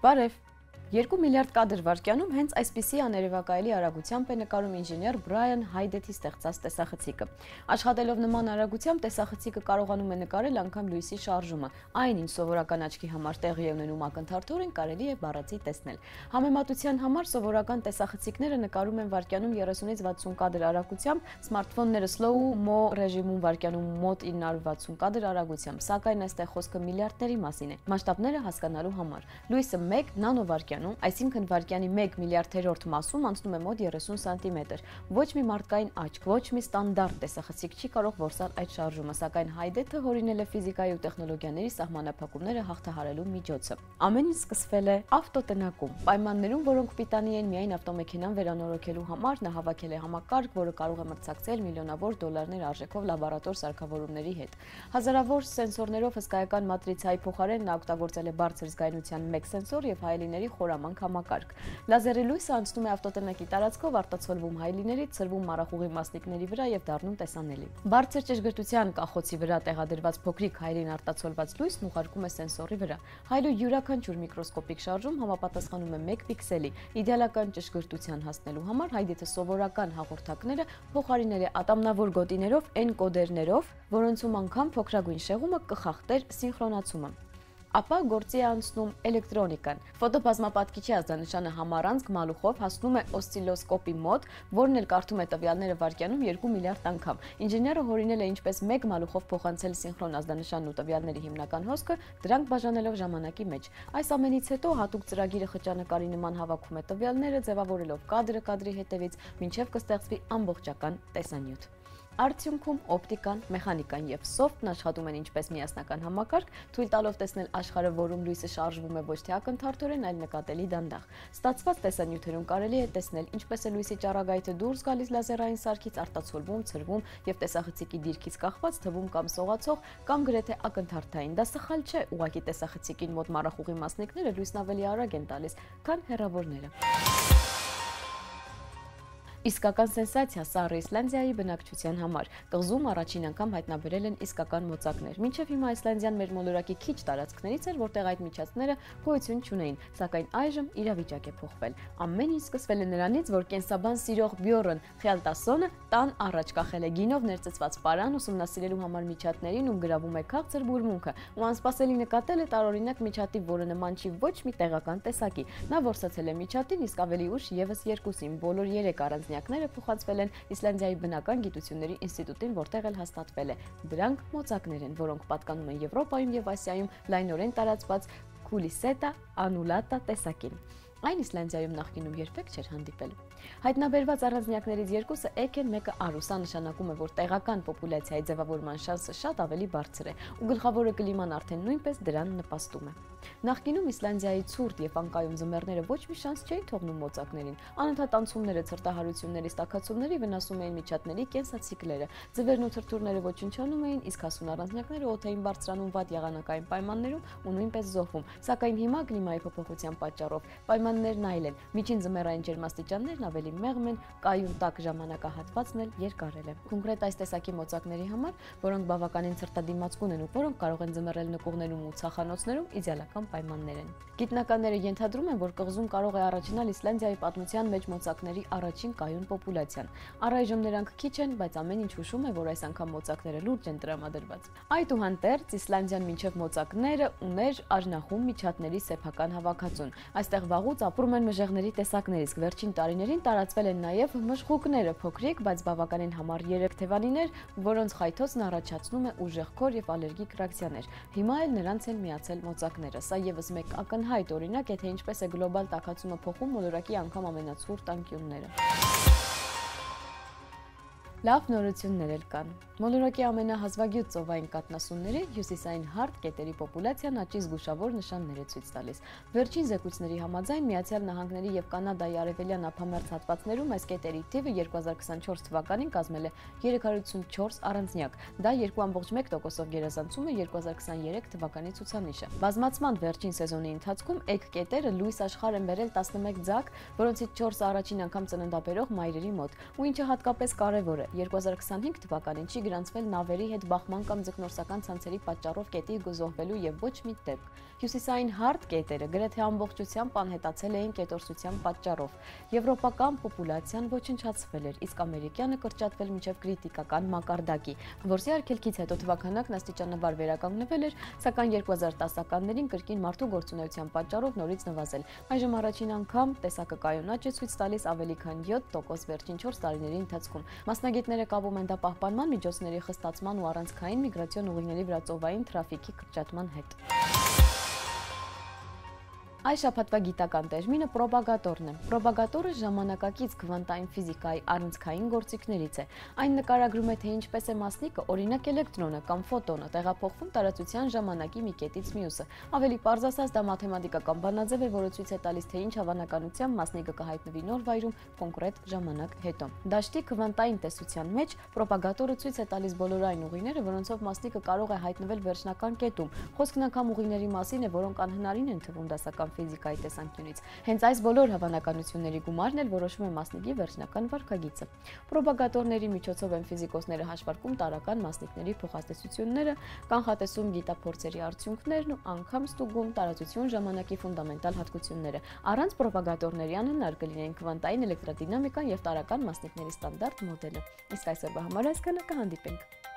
Բարև։ 2 միլիարդ կադր վայրկյանում հենց այսպիսի աներևակայելի արագությամբ է նկարում ինժեներ Բրայան Հայդեթի ստեղծած տեսախցիկը։ Աշխատելով նման արագությամբ տեսախցիկը կարողանում է նկարել անգամ լույսի շարժումը, այն ինչ սովորական աչքի համար տեղի է ունենում ակնթարթորեն կարելի է բառացի տեսնել։ Համեմատության համար սովորական տեսախցիկները նկարում են վայրկյանում 30-ից 60 կադր արագությամբ, սմարթֆոնները slow-mo ռեժիմում վայրկյանում մոտ 960 կադր արագությամբ, սակայն այստեղ խոսքը միլիարդների մասին է։ Մասշտաբները հասկանալու համար լույսը 1 նանովայրկյան, այսինքն վայրկյանի 1 միլիարդերորդ մասում անցնում է մոտ 30 սանտիմետր։ Ոչ մի մարդկային աչք, ոչ մի ստանդարտ տեսախցիկ չի կարող որսալ այդ շարժումը, սակայն Հայդեթը հորինել է ֆիզիկայի ու տեխնոլոգիաների սահմանափակումները հաղթահարելու միջոցը։ Ամեն ինչ սկսվել է ավտոտնակում, պայմաններում, որոնք պիտանի են միայն ավտոմեքենան վերանորոգելու համար, նա հավաքել է համակարգ, որը կարող է մրցակցել միլիոնավոր դոլարներ արժեքով լաբորատոր սարքավորումների հետ։ Հազարավոր սենսորներով հսկայական մատրիցայի փոխարեն նա օգտագործել է բարձր զգայունության մեկ սենսոր եւ հայելիների խորամանկ համակարգ։ Լազերի լույսը անցնում է ավտոտնակի տարածքով, արտացոլվում հայելիներից, ցրվում մառախուղի մասնիկների վրա եւ դառնում տեսանելի։ Բարձր ճշգրտության կախոցի վրա տեղադրված փոքրիկ հայելին արտացոլված լույսն ուղարկում է սենսորի վրա։ Հայելու յուրաքանչյուր միկրոսկոպիկ շարժում համապատասխանում է 1 պիքսելի։ Իդեալական ճշգրտության հասնելու համար Հայդեթը սովորական հաղորդակները փոխարինել է ատամնավոր գոտիներով, էնկոդերներով, որոնցում անգամ փոքրագույն շեղումը կխախտեր սինխրոնացումը։ Ապա գործի է անցնում էլեկտրոնիկան։ Ֆոտոբազմապատկիչի ազդանշանը համառանցք մալուխով հասնում է օսցիլոսկոպի մոտ, որն էլ կարդում է տվյալները վայրկյանում 2 միլիարդ անգամ։ Ինժեները հորինել է ինչպես 1 մալուխով փոխանցել սինխրոն ազդանշանն ու տվյալների հիմնական հոսքը, դրանք բաժանելով ժամանակի մեջ։ Այս ամենից հետո հատուկ ծրագիրը խճանկարի նման հավաքում է տվյալները, ձևավորելով կադրը կադրի հետևից, մինչև կստեղծվի ամբողջական տեսանյութ։ Արդյունքում օպտիկան, մեխանիկան եւ սոֆտն աշխատում են ինչպես միասնական համակարգ, թույլ տալով տեսնել աշխարհը, որում լույսը շարժվում է ոչ թե ակնթարթորեն, այլ նկատելի դանդաղ։ Ստացված տեսանյութերում կարելի է տեսնել ինչպես է լույսի ճառագայթը դուրս գալիս լազերային սարքից, արտացոլվում, ցրվում եւ տեսախցիկի դիրքից կախված թվում կամ սողացող կամ գրեթե ակնթարթային։ Դա սխալ չէ, ուղղակի տեսախցիկին մոտ մառախուղի մասնիկները լույսն ավելի արագ են տալիս, քան հեռավորները։ Իսկական սենսացիա Սառը Իսլանդիայի բնակչության համար։ Կղզում առաջին անգամ հայտնաբերել են իսկական մոծակներ։ Մինչև հիմա Իսլանդիան մեր մոլորակի քիչ տարածքներից էր, որտեղ այդ միջոցները գոյություն չունեին, սակայն այժմ իրավիճակ է փոխվել։ Ամեն ինչ սկսվել է նրանից, որ կենսաբան սիրող Բյորն Խյալտասոնը տան առաջ կախել է գինով ներծծված պարան, ուսումնասիրելու համար միջատներին ու գրավում է քաղցր բուրմունքը, ու անսպասելի նկատել է տարօրինակ միջատի, որը նման չի ոչ մի տեղական տեսակի։ Նա որսացել է միջատին, իսկ ավելի ուշ եւս երկուսին, բոլոր 3 առանձնյակները փոխանցվել են Իսլանդիայի բնական գիտությունների ինստիտուտին, որտեղ էլ հաստատվել է։ Դրանք մոծակներ են, որոնք պատկանում են Եվրոպայում եւ Ասիայում լայնորեն տարածված Քուլիսետա անուլատա տեսակին։ Այն Իսլանդիայում նախկինում երբեք չէր հանդիպել։ Հայտնաբերված առանձնյակներից երկուսը էգ են, մեկը արուսա, նշանակում է, որ տեղական պոպուլյացիայի ձևավորման շանսը շատ ավելի բարձր է, ու գլխավորը կլիման արդեն նույնպես դրան նպաստում է։ Նախկինում Իսլանդիայի ցուրտ եւ անկայուն ձմեռները ոչ մի շանս չէին թողնում մոծակներին։ Անընդհատ անցումները ցրտահարությունների, տաքացումների վնասում էին միջատների կենսացիկլերը, ձվերն ու թրթուրները ոչնչանում էին, իսկ հասուն առանձնյակները օդային բարձրանում վատ եղանակային պայմաններում ու նույնպես զոհվում։ Սակայն հիմա կլիմայի փոփոխության պատճառով պայմաններն այլ են։ Միջին ձմեռային ջերմաստիճաններն ավելի մեղմ են, կայուն տաք ժամանակահատվածն էլ երկարել է։ Կոնկրետ այս տեսակի մոծակների համար, որոնք բավականին ցրտադիմացկուն են ու որոնք կարող են ձմեռել նկուղներում ու ցախանոցներում, իդեալական պայմաններ են։ Գիտնականները ենթադրում են, որ կղզում կարող է առաջանալ Իսլանդիայի պատմության մեջ մոծակների առաջին կայուն պոպուլյացիան։ Առայժմ նրանք քիչ են, բայց ամեն ինչ հուշում է, որ այս անգամ մոծակները լուրջ են տրամադրված։ Այդուհանդերձ Իսլանդիան մինչև մոծակները ուներ արժանախում միջատների սեփական հավաքածուն։ Այստեղ վաղուց ապրում են մժեղների տեսակներ, իսկ վերջին տարիներին տարածվել են նաև մժղուկները, փոքրիկ, բայց բավականին համառ երեքթևանիներ, որոնց խայթոցն առաջացնում է ուժեղ քոր եւ ալերգիկ ռեակցիաներ։ Հիմա էլ նրանց են միացել մոծակները։ Սա եւս մեկ ակնհայտ օրինակ է, թե ինչպես է գլոբալ տաքացումը փոխում մոլորակի անգամ ամենացուրտ անկյունները։ Լավ նորություններ էլ կան։ Մոլորակի ամենահազվագյուտ ծովային կաթնասունների հյուսիսային հարթ կետերի պոպուլյացիան աճի զգուշավոր նշաններ է ցույց տալիս։ Վերջին զեկույցների համաձայն Միացյալ Նահանգների եւ Կանադայի արևելյան ափամերձ հատվածներում այս կետերի թիվը 2024 թվականին կազմել է 384 առանձնյակ։ Դա 2.1%-ով գերազանցում է 2023 թվականի ցուցանիշը։ Բազմացման վերջին սեզոնի ընթացքում էգ կետերը լույս աշխարհ են բերել 11 ձակ, որոնցից 4-ը առաջին անգամ ծննդաբերող մայրերի մոտ, ու ինչը հատկապես կարևոր է, 2025 թվականին չի գրանցվել նավերի հետ բախման կամ ձկնորսական ցանցերի պատճառով կետի գոզողվելու եւ ոչ մի դեպք։ Հյուսիսային հարթ կետերը գրեթե ամբողջությամբ անհետացել էին կետորսության պատճառով։ Եվրոպական պոպուլացիան ոչնչացվել էր, իսկ ամերիկյանը կրճատվել մինչև կրիտիկական մակարդակի, որի արգելքից հետո թվականակն աստիճանաբար վերականգնվել էր, սակայն 2010-ականներին կրկին մարդու գործունեության պատճառով նորից նվազել։ Այժմ առաջին անգամ տեսակը կայունաճ է ցույց տալիս ավելի քան 7% վերջին 4 տարիների ընթացքում։ Մասնագետները կապում են դա պահպանման միջոցների խստացման ու առանցքային միգրացիոն ուղիների վրա ծովային թրաֆիքի կրճատման հետ։ Այս շաբաթվա գիտական տերմինը պրոպագատորն է։ Պրոպագատորը ժամանակակից քվանտային ֆիզիկայի առանցքային գործիքներից է։ Այն նկարագրում է, թե ինչպես է մասնիկը, օրինակ էլեկտրոնը կամ ֆոտոնը, տեղափոխվում տարածության ժամանակի մի կետից մյուսը։ Ավելի պարզ ասած, դա մաթեմատիկական բանաձև է, որը ցույց է տալիս, թե ինչ հավանականությամբ մասնիկը կհայտնվի նոր վայրում կոնկրետ ժամանակ հետո։ Դաշտի քվանտային տեսության մեջ պրոպագատորը ցույց է տալիս բոլոր այն ուղիները, որոնցով մասնիկը կարող է հայտնվել վերջնական կետում։ Խոսքն անգամ ուղիների մասին է, որոնք անհնարին են թվում դասական ֆիզիկայի տեսանկյունից։ Հենց այս բոլոր հավանականությունների գումարն էլ որոշում է մասնիկի վերջնական վարքագիծը։ Պրոպագատորների միջոցով են ֆիզիկոսները հաշվարկում տարրական մասնիկների փոխհատեսությունները, կանխատեսում գիտափորձերի արդյունքներն ու անգամ ստուգում տարածություն ժամանակի ֆունդամենտալ հատկությունները։ Առանց պրոպագատորների անհնար կլինեն քվանտային էլեկտրադինամիկան եւ տարրական մասնիկների ստանդարտ մոդելը։ Իսկ այսօրվա համար այսքանը, կհանդիպենք։